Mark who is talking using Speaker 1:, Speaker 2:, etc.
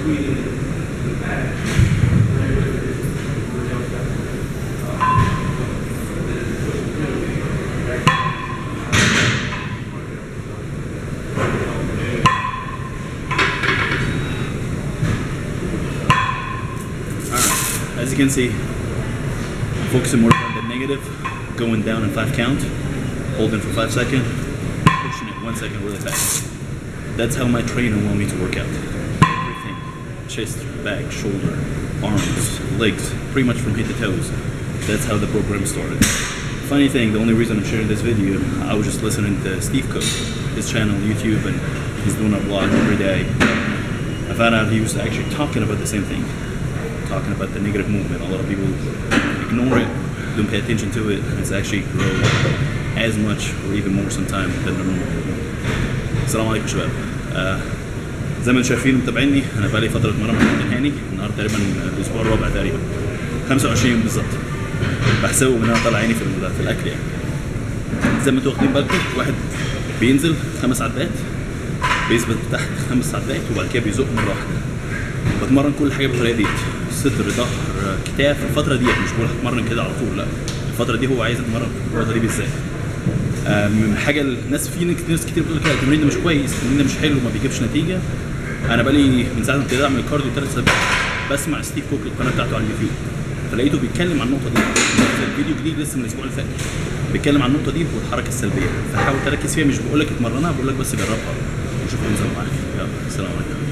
Speaker 1: As you can see, focusing more on the negative, going down in 5 count, holding for 5 seconds, pushing it 1 second really fast. That's how my trainer wanted me to work out. Everything, chest, back, shoulder, arms, legs, pretty much from head to toes. That's how the program started. Funny thing, the only reason I'm sharing this video, I was just listening to Steve Cook, his channel on YouTube, and he's doing a vlog every day. I found out he was actually talking about the same thing. Talking about the negative movement. A lot of people ignore it, don't pay attention to it, and it's actually grow as much or even more sometimes than the normal movement. السلام عليكم شباب. زي ما انتم شايفين متابعيني، انا بقالي فتره اتمرن مع كابتن هاني، النهارده تقريبا الاسبوع الرابع تقريبا 25 بالظبط. بحسبه ان انا طالع عيني في الاكل يعني. زي ما انتم واخدين بالكم، واحد بينزل 5 عدات، بيثبت تحت 5 عدات، وبعد كده بيزق مره واحده. بتمرن كل حاجه بالطريقه دي، صدر، ظهر، كتاف. الفتره دي مش بقول هتمرن كده على طول، لا، الفتره دي هو عايز يتمرن الفتره دي بالذات. من حاجه الناس، في ناس كتير بتقول لك التمرين ده مش كويس، التمرين ده مش حلو، ما بيجيبش نتيجه. انا بقالي من ساعه ما ابتديت اعمل كارديو 3 اسابيع بسمع ستيف كوك القناه بتاعته على اليوتيوب، فلقيته بيتكلم عن النقطه دي في الفيديو جديد لسه من الاسبوع اللي فات، بيتكلم عن النقطه دي والحركه السلبيه، فحاول تركز فيها، مش بقول لك اتمرنها، بقول لك بس جربها وشوف النظام معاك. يلا، السلام عليكم.